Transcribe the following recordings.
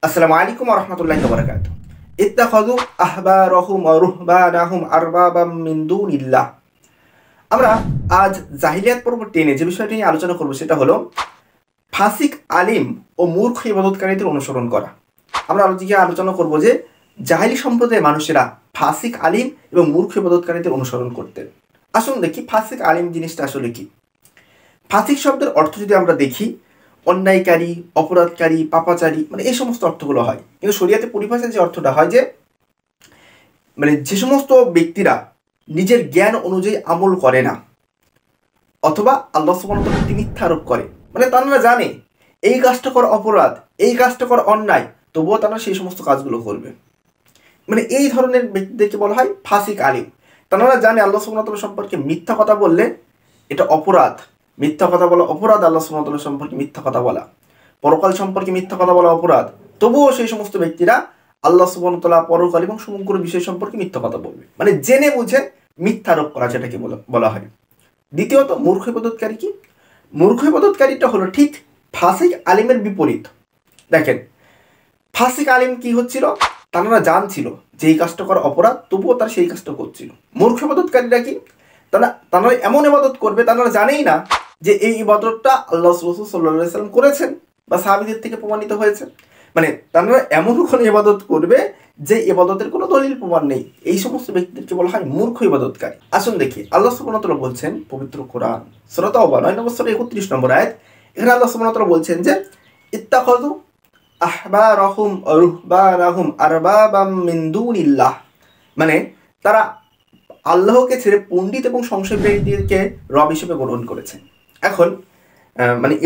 আসসালামু আলাইকুম ওয়া রাহমাতুল্লাহি ওয়া বারাকাতুহু। ইত্তাখাযু আহবারাহুম ওয়া রুহবানাহুম আরবাবাম মিন দুনিল্লাহ। আমরা আজ জাহিলিয়াত পর্ব 10 যে বিষয়টি নিয়ে আলোচনা করব সেটা হলো ফাসিক আলিম ও মূর্খ ইবাদতকারীদের অনুসরণ করা। আমরা আজকে আলোচনা করব যে জাহিলি সম্প্রদায়ের মানুষেরা ফাসিক আলিম এবং মূর্খ ইবাদতকারীদের অনুসরণ করতেন। আসুন দেখি ফাসিক আলিম জিনিসটা আসলে কি। ফাসিক শব্দের অর্থ যদি আমরা দেখি, অন্যায়কারী, অপরাধকারী, পাপাচারী, মানে এই সমস্ত অর্থগুলো হয়। কিন্তু শরিয়াতে পরিভাষায় যে অর্থটা হয় যে যে সমস্ত ব্যক্তিরা নিজের জ্ঞান অনুযায়ী আমল করে না অথবা আল্লাহ সুবহানাহু ওয়া তাআলার প্রতি মিথ্যা আরোপ করে, তারা জানে এই কাজটা করা অপরাধ, এই কাজটা করা অন্যায়, তবুও তারা সেই সমস্ত কাজগুলো করবে। এই ধরনের ব্যক্তিদেরকে বলা হয় ফাসিক আলিম। তারা জানে আল্লাহ সুবহানাহু ওয়া তাআলা সম্পর্কে মিথ্যা কথা বললে এটা অপরাধ, মিথ্যা কথা বলা অপরাধ, আল্লাহ সুবহানাহু ওয়া তাআলা সম্পর্কে মিথ্যা কথা বলা, পরকাল সম্পর্কে মিথ্যা কথা বলা অপরাধ, তবুও সেই সমস্ত ব্যক্তিরা আল্লাহ সুবহানাহু ওয়া তাআলা, পরকাল এবং সমগ্র বিষয় সম্পর্কে মিথ্যা কথা বলবে, জেনে বুঝে মিথ্যা আরোপ করা, যেটাকে বলা হয়। দ্বিতীয়ত মূর্খ ইবাদতকারী কি? মূর্খ ইবাদতকারীটা হলো ঠিক ফাসিক আলিমের বিপরীত। দেখেন, ফাসিক আলিম কি হচ্ছিল, তারা জানছিল যে এই কাজটা করা অপরাধ, তবুও তারা সেই কাজটা করছিল। মূর্খ ইবাদতকারীরা কি, তারা এমন ইবাদত করবে, তারা জানেই না যে এই ইবাদতটা আল্লাহ রাসূল সাল্লাল্লাহু আলাইহি ওয়াসাল্লাম করেছেন বা সাহাবীদের থেকে প্রমাণিত হয়েছে। তারা এমন কোনো ইবাদত করবে যে ইবাদতের কোনো দলিল প্রমাণ নেই। এই সমস্ত ব্যক্তিদেরকে বলা হয় মূর্খ ইবাদতকারী। আসুন দেখি আল্লাহ সুবহানাহু ওয়া তাআলা বলছেন পবিত্র কোরআন সূরা তাওবা 9 নম্বর সূরা 31 নম্বর আয়াত। এখানে আল্লাহ সুবহানাহু ওয়া তাআলা বলছেন যে ইত্তাখাযু আহবারাহুম ওয়া রুহবানাহুম আরবাবাম মিন দুনিল্লাহ, তারা আল্লাহকে ছেড়ে পণ্ডিত এবং সংশয়বাদীদেরকে রব হিসেবে গ্রহণ করেছে। এখন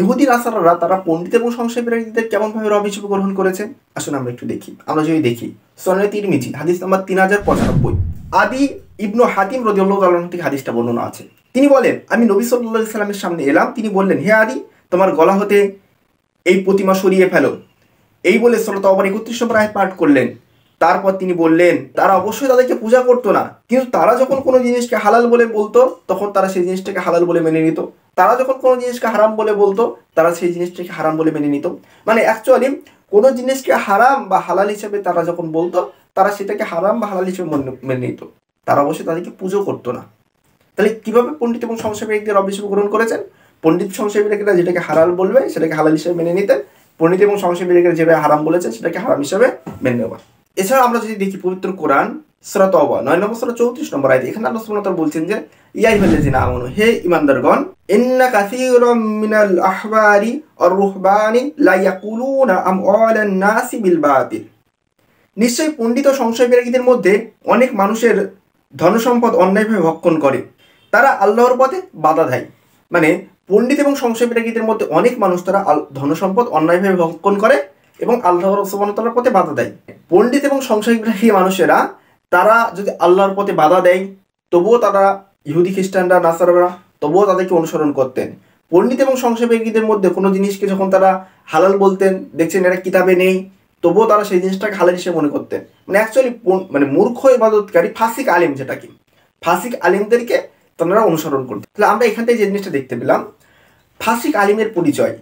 ইহুদি নাসারারা তারা পণ্ডিত এবং সংশয়বাদীদের কেমনভাবে রব হিসেবে গ্রহণ করেছে, আসুন আমরা একটু দেখি। আমরা যদি দেখি সুনানে তিরমিজি হাদিস নাম্বার 3095, আদি ইবনু হাতিম রাদিয়াল্লাহু তাআলা থেকে হাদিসটা বর্ণনা আছে। তিনি বলেন, আমি নবী সাল্লাল্লাহু আলাইহি সাল্লামের সামনে এলাম, তিনি বললেন, হে আদি, তোমার গলা হতে এই প্রতিমা সরিয়ে ফেলো। এই বলে সূরা তাওবার 31 নম্বর আয়াত পাঠ করলেন। তারপর তিনি বললেন, তারা অবশ্যই তাদেরকে পূজা করতো না, কিন্তু তারা যখন কোনো জিনিসকে হালাল বলে বলতো তখন তারা সেই জিনিসটাকে হালাল বলে মেনে নিত। তারা যখন কোনো জিনিসকে হারাম বলে বলতো তারা সেই জিনিসটাকে হারাম বলে মেনে নিত। অ্যাকচুয়ালি কোনো জিনিসকে হারাম বা হালাল হিসেবে তারা যখন বলতো তারা সেটাকে হারাম বা হালাল হিসেবে মেনে নিত। তারা অবশ্যই তাদেরকে পুজো করতো না। তাহলে কিভাবে পণ্ডিত এবং সংশয়বাদীদের রব হিসেবে গ্রহণ করেছেন? পণ্ডিত সংশয়বাদীরা যেটাকে হালাল বলবে সেটাকে হালাল হিসেবে মেনে নিতেন, পণ্ডিত এবং সংশয়বাদীরা যেভাবে হারাম বলেছেন সেটাকে হারাম হিসেবে মেনে নেওয়া। এছাড়া আমরা যদি দেখি পবিত্র কোরআন সূরা তাওবা 9 নম্বর সূরা 34 নম্বর আয়াত, এখানে আল্লাহ সুবহানাহু ওয়া তাআলা বলছেন যে ইয়া আইয়ুহাল্লাযিনা আমানু, হে ঈমানদারগণ, ইন্না কাসীরাম মিনাল আহবারি ওয়ার রুহবানি লা ইয়াকুলুনা আমওয়ালান নাসি বিল বাতিল। নিশ্চয়ই পণ্ডিত ও সংশয়বাদীদের মধ্যে অনেক মানুষের ধনসম্পদ অন্যায়ভাবে ভক্ষণ করে, তারা আল্লাহর পথে বাধা দেয়। পণ্ডিত এবং সংশয়বাদীদের মধ্যে অনেক মানুষ তারা ধনসম্পদ অন্যায়ভাবে ভক্ষণ করে এবং আল্লাহর সুবহানাহু ওয়া তাআলার পথে বাধা দেয়। পণ্ডিত এবং সংশয়বাদী মানুষেরা তারা যদি আল্লাহর পথে বাধা দেয়, তবুও তারা ইহুদি খ্রিস্টানরা নাসারারা তবুও তাদেরকে অনুসরণ করতেন। পণ্ডিত এবং সংশয়বাদীদের মধ্যে কোনো জিনিসকে যখন তারা হালাল বলতেন, দেখছেন এটা কিতাবে নেই, তবুও তারা সেই জিনিসটাকে হালাল হিসেবে মনে করতেন। অ্যাকচুয়ালি মূর্খ ইবাদতকারী ফাসিক আলিম, যেটা কি ফাসিক আলিমদেরকে তারা অনুসরণ করতেন। তাহলে আমরা এখান থেকে যে জিনিসটা দেখতে পেলাম, ফাসিক আলিমের পরিচয়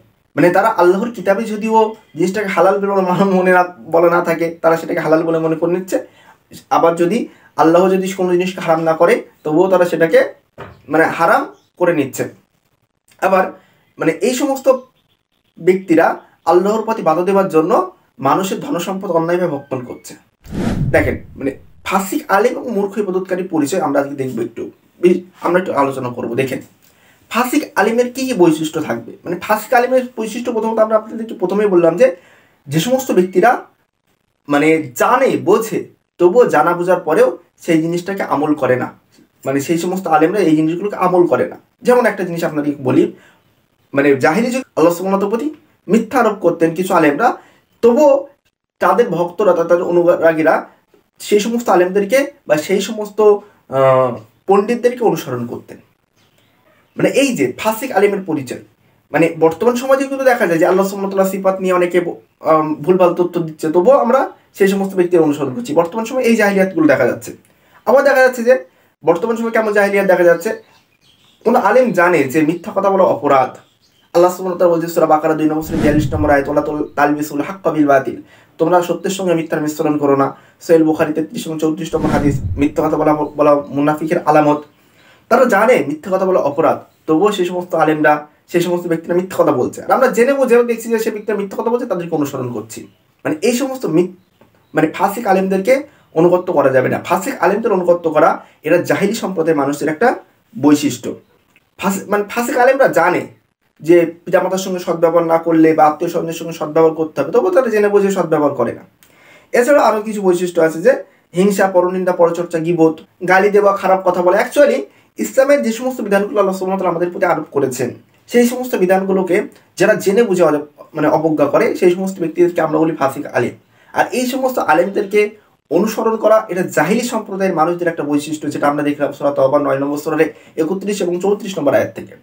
তারা আল্লাহর কিতাবে যদিও জিনিসটাকে হালাল বলে বলা না থাকে, তারা সেটাকে হালাল বলে মনে করে নিচ্ছে। আবার যদি আল্লাহ যদি কোনো জিনিসকে হারাম না করে তবুও তারা সেটাকে হারাম করে নিচ্ছে। আবার এই সমস্ত ব্যক্তিরা আল্লাহর প্রতি বাধা দেওয়ার জন্য মানুষের ধনসম্পদ অন্যায়ভাবে ভক্ষণ করছে। দেখেন, ফাসিক আলিম এবং মূর্খ ইবাদতকারীর পরিচয় আমরা আজকে দেখবো, আমরা একটু আলোচনা করবো। দেখেন, ফাসিক আলিমের কি কি বৈশিষ্ট্য থাকবে। ফাসিক আলিমের বৈশিষ্ট্য প্রথমত আমরা আপনাদেরকে প্রথমেই বললাম যে সমস্ত ব্যক্তিরা জানে বোঝে তবুও জানা বোঝার পরেও সেই জিনিসটাকে আমল করে না, সেই সমস্ত আলেমরা এই জিনিসগুলোকে আমল করে না। যেমন একটা জিনিস আপনাদের বলি, জাহিলি যুগে আল্লাহ সুবহানাহু ওয়া তাআলার প্রতি মিথ্যা আরোপ করতেন কিছু আলেমরা, তবুও তাদের ভক্তরা, তাদের অনুরাগীরা সেই সমস্ত আলেমদেরকে বা সেই সমস্ত পণ্ডিতদেরকে অনুসরণ করতেন। এই যে ফাসিক আলিমের পরিচয়, বর্তমান সমাজে কিন্তু দেখা যায় যে আল্লাহ সুবহানাহু ওয়া তাআলার সিফাত নিয়ে অনেকে ভুলভাল তথ্য দিচ্ছে, তবুও আমরা সেই সমস্ত ব্যক্তির অনুসরণ করছি। বর্তমান সময় এই জাহিলিয়াতগুলো দেখা যাচ্ছে। আবার দেখা যাচ্ছে যে বর্তমান সময় কেমন জাহিলিয়াত দেখা যাচ্ছে, কোনো আলেম জানে যে মিথ্যা কথা বলা অপরাধ। আল্লাহ সুবহানাহু ওয়া তাআলা বলছেন সূরা বাকারা 2 নম্বর সূরা 42 নম্বর আয়াত, ওয়ালা তালবিসুল হাক্কা বিল বাতিল, তোমরা সত্যের সঙ্গে মিথ্যার মিশ্রণ করো না। সহিহ বুখারী 33 এবং 34 নম্বর হাদিস। মিথ্যা কথা বলা মুনাফিকের আলামত। তারা জানে মিথ্যা কথা বলা অপরাধ, তবুও সেই সমস্ত আলেমরা, সেই সমস্ত ব্যক্তিরা মিথ্যা কথা বলছে। আর আমরা জেনে বুঝেও দেখছি যে সে ব্যক্তিরা মিথ্যা কথা বলছে, তাদেরকে অনুসরণ করছি। মানে এই সমস্ত ফাসিক আলেমদেরকে অনুগত্য করা যাবে না। ফাসিক আলেমদের অনুগত্য করা এটা জাহিলি সম্প্রদায়ের মানুষের একটা বৈশিষ্ট্য। ফাসিক আলেমরা জানে যে পিতামাতার সঙ্গে সদ্ব্যবহার না করলে বা আত্মীয় স্বজনের সঙ্গে সদ্ব্যবহার করতে হবে, তবুও তারা জেনে বুঝে সদ্ব্যবহার করে না। এছাড়াও আরও কিছু বৈশিষ্ট্য আছে, যে হিংসা, পরনিন্দা, পরচর্চা, গীবত, গালি দেওয়া, খারাপ কথা বলা। অ্যাকচুয়ালি ইসলামের যে সমস্ত বিধানগুলো আল্লাহ সুবহানাহু ওয়া তাআলা আমাদের প্রতি আরোপ করেছেন, সেই সমস্ত বিধানগুলোকে যারা জেনে বুঝে অবজ্ঞা করে, সেই সমস্ত ব্যক্তিদেরকে আমরা বলি ফাসিক আলেম। আর এই সমস্ত আলেমদেরকে অনুসরণ করা এটা জাহিলি সম্প্রদায়ের মানুষদের একটা বৈশিষ্ট্য, যেটা আমরা দেখলাম সূরা তাওবা 9 নম্বর সূরার 31 এবং 34 নম্বর আয়াত থেকে।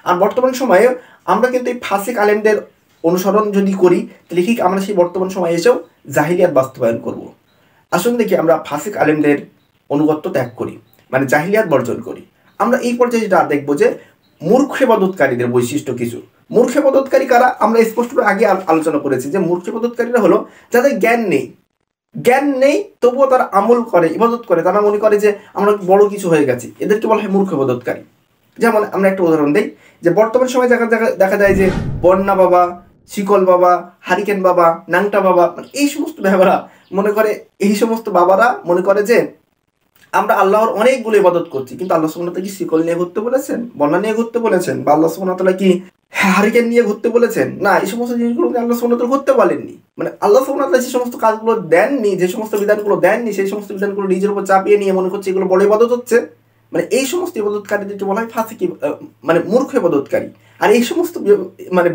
আর বর্তমান সময়ে আমরা কিন্তু এই ফাসিক আলেমদের অনুসরণ যদি করি, তাহলে ঠিক আমরা সেই বর্তমান সময়ে এসেও জাহিলিয়াত বাস্তবায়ন করব। আসুন দেখি আমরা ফাসিক আলেমদের অনুগত্য ত্যাগ করি, মানে জাহিলিয়াত বর্জন করি। আমরা এই পর্যায়ে যেটা দেখবো যে মূর্খ ইবাদতকারীদের বৈশিষ্ট্য কিছু। মূর্খ ইবাদতকারী কারা? আমরা স্পষ্টভাবে আগে আলোচনা করেছি যে মূর্খ ইবাদতকারীরা হলো যাদের জ্ঞান নেই তবুও তারা আমল করে, ইবাদত করে। তারা মনে করে যে আমরা বড় কিছু হয়ে গেছি, এদেরকে বলা হয় মূর্খ ইবাদতকারী। যেমন আমরা একটা উদাহরণ দিই, যে বর্তমান সময়ে দেখা যায় যে বন্যা বাবা, শিকল বাবা, হারিকেন বাবা, নাংটা বাবা, এই সমস্ত বাবারা মনে করে যে আমরা আল্লাহর অনেকগুলো ইবাদত করছি, কিন্তু আল্লাহ সুবহানাহু ওয়া তাআলা কি শিকল নিয়ে ঘুরতে বলেছেন, বন্যা নিয়ে ঘুরতে বলেছেন, বা আল্লাহ সুবহানাহু ওয়া তাআলা কি হারিকেন নিয়ে ঘুরতে বলেছেন? না, এই সমস্ত জিনিসগুলো আল্লাহ সুবহানাহু ওয়া তাআলা ঘুরতে বলেননি। মানে আল্লাহ সুবহানাহু ওয়া তাআলা যে সমস্ত কাজগুলো দেননি, যে সমস্ত বিধানগুলো দেননি, সেই সমস্ত বিধানগুলো নিজের উপর চাপিয়ে নিয়ে মনে করছে এগুলো বড় ইবাদত হচ্ছে। মানে এই সমস্ত ইবাদতকারীদেরকে বলা হয় ফাসিক, মূর্খ ইবাদতকারী। আর এই সমস্ত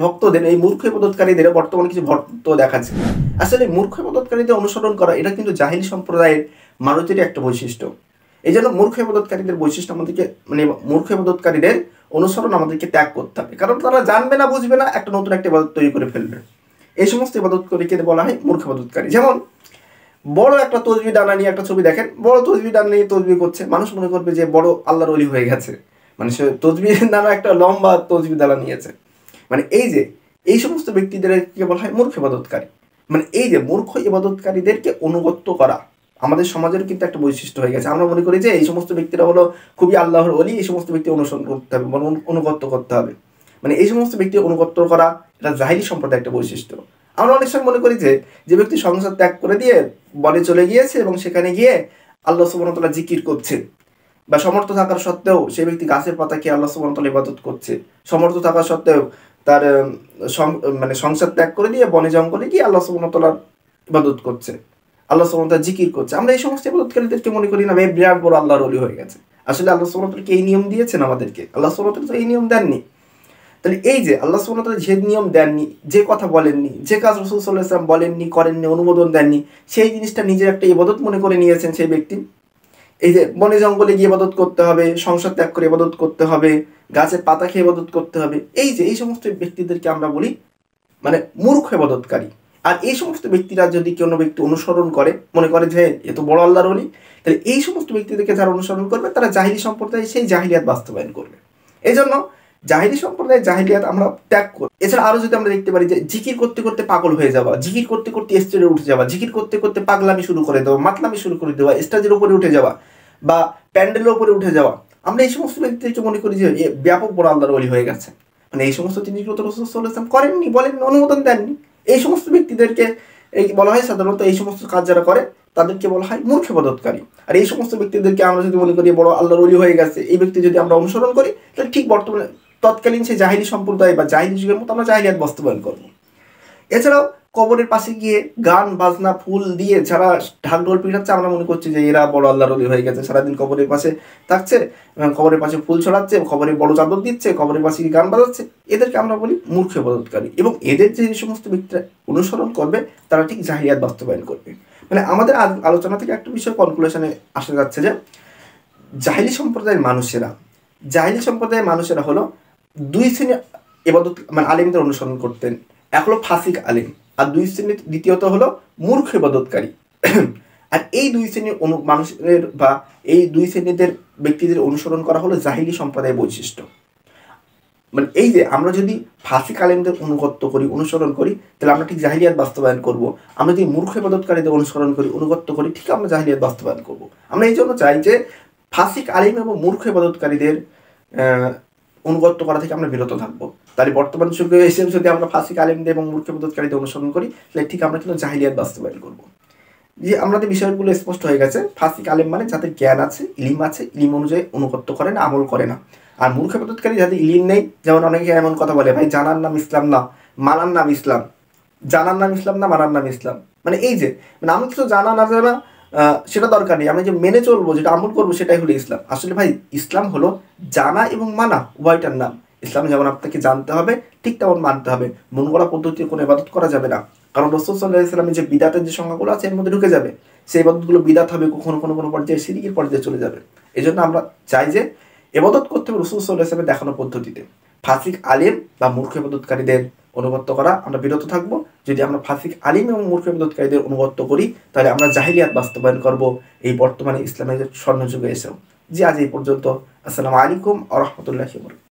ভক্তদের, এই মূর্খ ইবাদতকারীদের বর্তমানে কিছু ভক্ত দেখাচ্ছে। আসলে মূর্খ ইবাদতকারীদের অনুসরণ করা এটা কিন্তু জাহিলি সম্প্রদায়ের মানুষেরই একটা বৈশিষ্ট্য। এই জন্য মূর্খ ইবাদতকারীদের বৈশিষ্ট্য আমাদেরকে, মূর্খ ইবাদতকারীদের অনুসরণ আমাদেরকে ত্যাগ করতে হবে, কারণ তারা জানবে না, বুঝবে না, একটা নতুন একটা ইবাদত তৈরি করে ফেলবে। এই সমস্ত ইবাদতকারীকে বলা হয় মূর্খ ইবাদতকারী। যেমন বড় একটা তসবিহ ডানা নিয়ে একটা ছবি দেখেন, বড় তসবিহ ডানা নিয়ে তসবিহ করছে, মানুষ মনে করবে যে বড় আল্লাহর ওলি হয়ে গেছে, মানে সে তসবিহ ডানা একটা লম্বা তসবিহ ডানা নিয়েছে। মানে এই সমস্ত ব্যক্তিদেরকে বলা হয় মূর্খ ইবাদতকারী। মানে এই যে মূর্খ ইবাদতকারীদেরকে অনুগত্য করা আমাদের সমাজের কিন্তু একটা বৈশিষ্ট্য হয়ে গেছে। আমরা মনে করি যে এই সমস্ত ব্যক্তিরা হলো খুবই আল্লাহর ওলি, এই সমস্ত ব্যক্তি অনুসরণ করতে হবে, অনুগত্য করতে হবে। মানে এই সমস্ত ব্যক্তি অনুগত্য করা এটা জাহিলি সম্প্রদায়ের একটা বৈশিষ্ট্য। আমরা অনেক সময় মনে করি যে ব্যক্তি সংসার ত্যাগ করে দিয়ে বনে চলে গিয়েছে এবং সেখানে গিয়ে আল্লাহ সুবহানাহু ওয়া তাআলা জিকির করছে, বা সমর্থ থাকার সত্ত্বেও সেই ব্যক্তি গাছের পাতা খেয়ে আল্লাহ সুবহানাহু ওয়া তাআলা ইবাদত করছে, সমর্থ থাকার সত্ত্বেও তার সংসার ত্যাগ করে দিয়ে বনে জঙ্গলে গিয়ে আল্লাহ সুবহানাহু ওয়া তাআলার ইবাদত করছে, আল্লাহ সুবহানাহু ওয়া তাআলা জিকির করছে। আমরা এই সমস্ত ইবাদতকারীদেরকে মনে করি না বিরাট বড় আল্লাহর ওলি হয়ে গেছে। আসলে আল্লাহ সুবহানাহু ওয়া তাআলা কি এই নিয়ম দিয়েছেন আমাদেরকে? আল্লাহ সুবহানাহু ওয়া তাআলা তো এই নিয়ম দেননি। তাহলে এই যে আল্লাহ সুবহানাহু ওয়া তাআলা যে নিয়ম দেননি, যে কথা বলেননি, যে কাজ রাসূল সাল্লাল্লাহু আলাইহি ওয়াসাল্লাম বলেননি, করেননি, অনুমোদন দেননি, সেই জিনিসটা নিজের একটা ইবাদত মনে করে নিয়েছেন সেই ব্যক্তি। এই যে বনে জঙ্গলে গিয়ে ইবাদত করতে হবে, সংসার ত্যাগ করে ইবাদত করতে হবে, গাছের পাতা খেয়ে ইবাদত করতে হবে, এই সমস্ত ব্যক্তিদেরকে আমরা বলি মূর্খ ইবাদতকারী। আর এই সমস্ত ব্যক্তিরা যদি কোনো ব্যক্তি অনুসরণ করে, মনে করে যে এ তো বড় আল্লাহর ওলি, তাহলে এই সমস্ত ব্যক্তিদেরকে যারা অনুসরণ করবে তারা জাহিলি সম্প্রদায় সেই জাহিলিয়াত বাস্তবায়ন করবে। এই জন্য জাহিলি সম্প্রদায়ের জাহিলিয়াত আমরা ত্যাগ করি। এছাড়া আরো যদি আমরা দেখতে পারি যে জিকির করতে করতে পাগল হয়ে যাওয়া, জিকির করতে করতে স্টেজে উঠে যাওয়া, জিকির করতে করতে পাগলামি শুরু করে দেওয়া, মাতলামি শুরু করে দেওয়া, স্টেজের উপরে উঠে যাওয়া বা প্যান্ডেলের উপরে উঠে যাওয়া, আমরা এই সমস্ত ব্যক্তিদেরকে মনে করি যে ব্যাপক বড় আল্লাহর ওলি হয়ে গেছে। এই সমস্ত জিনিসগুলো তো রাসূল সাল্লাল্লাহু আলাইহি ওয়াসাল্লাম করেননি, বলেননি, অনুমোদন দেননি। এই সমস্ত ব্যক্তিদেরকে বলা হয় সাধারণত এই সমস্ত কাজ যারা করে তাদেরকে বলা হয় মূর্খ ইবাদতকারী। আর এই সমস্ত ব্যক্তিদেরকে আমরা যদি মনে করি বড় আল্লাহর ওলি হয়ে গেছে, এই ব্যক্তি যদি আমরা অনুসরণ করি, তাহলে ঠিক বর্তমানে তৎকালীন সেই জাহিলি সম্প্রদায় বা জাহিলি যুগের মতো আমরা জাহিলিয়াত বাস্তবায়ন করব। এছাড়াও কবরের পাশে গিয়ে গান বাজনা ফুল দিয়ে যারা ঢাক ঢোল পিটাচ্ছে, আমরা মনে করছি যে এরা বড় আল্লাহর ওলি হয়ে গেছে, সারাদিন কবরের পাশে থাকছে, কবরের পাশে ফুল ছড়াচ্ছে, কবরে বড় চাদর দিচ্ছে, কবরের পাশে গান বাজাচ্ছে, এদেরকে আমরা বলি মূর্খ ইবাদতকারী। এবং এদের যে সমস্ত ব্যক্তিরা অনুসরণ করবে তারা ঠিক জাহিলিয়াত বাস্তবায়ন করবে। আমাদের আলোচনা থেকে একটা বিষয় কনক্লুশনে আসা যাচ্ছে যে জাহিলি সম্প্রদায়ের মানুষেরা হলো দুই শ্রেণীর ইবাদত আলেমদের অনুসরণ করতেন। এক হলো ফাসিক আলেম, আর দুই শ্রেণীর দ্বিতীয়ত হলো মূর্খ ইবাদতকারী। আর এই দুই শ্রেণীর মানুষের বা এই দুই শ্রেণীদের ব্যক্তিদের অনুসরণ করা হলো জাহিলি সম্প্রদায়ের বৈশিষ্ট্য। মানে এই যে আমরা যদি ফাসিক আলেমদের অনুগত্য করি, অনুসরণ করি, তাহলে আমরা ঠিক জাহিলিয়াত বাস্তবায়ন করব। আমরা যদি মূর্খ ইবাদতকারীদের অনুসরণ করি, অনুগত্য করি, ঠিক আমরা জাহিলিয়াত বাস্তবায়ন করব। আমরা এই জন্য চাই যে ফাসিক আলিম এবং মূর্খ ইবাদতকারীদের অনুগত্য করা থেকে আমরা বিরত থাকবো। তাহলে বর্তমান যুগে এসে যদি আমরা ফাসিক আলিমদের এবং মূর্খ ইবাদতকারীদের অনুসরণ করি, তাহলে ঠিক আমরা কিন্তু জাহিলিয়াত বাস্তবায়ন করব। যে আমাদের বিষয়গুলো স্পষ্ট হয়ে গেছে। ফাসিক আলেম মানে যাদের জ্ঞান আছে, ইলিম আছে, ইলিম অনুযায়ী অনুগত্য করে না, আমল করে না। আর মূর্খ ইবাদতকারী যাদের ইলিম নেই, যেমন অনেকে এমন কথা বলে, ভাই জানার নাম ইসলাম না, মানার নাম ইসলাম, জানার নাম ইসলাম না, মানার নাম ইসলাম। মানে এই যে মানে আমি কিছু জানা না জানা সেটা দরকার নেই, আমি যে মেনে চলবো, যেটা আমল করবো, সেটাই হলো ইসলাম। আসলে ভাই ইসলাম হলো জানা এবং মানা উভয়টার নাম। ইসলাম যেমন আপনাকে জানতে হবে, ঠিক তেমন মানতে হবে। মন গড়া পদ্ধতিতে কোনো ইবাদত করা যাবে না, কারণ রাসূল সাল্লাল্লাহু আলাইহি ওয়াসাল্লামের যে বিদাতের যে সংখ্যাগুলো আছে এর মধ্যে ঢুকে যাবে। সেই ইবাদতগুলো বিদাত হবে, কখনো কোনো কোনো পর্যায়ে শিরকের পর্যায়ে চলে যাবে। এই জন্য আমরা চাই যে ইবাদত করতে হবে রাসূল সাল্লাল্লাহু আলাইহি ওয়াসাল্লামের দেখানো পদ্ধতিতে। ফাসিক আলিম বা মূর্খ ইবাদতকারীদের অনুগত্য করা আমরা বিরত থাকবো। যদি আমরা ফাসিক আলিম এবং মূর্খ ইবাদতকারীদের অনুগত্য করি, তাহলে আমরা জাহিলিয়াত বাস্তবায়ন করব এই বর্তমানে ইসলামের স্বর্ণযুগে এসেও। জি আজ এই পর্যন্ত। আসসালামু আলাইকুম ওয়া রাহমাতুল্লাহি ওয়া বারাকাতুহু।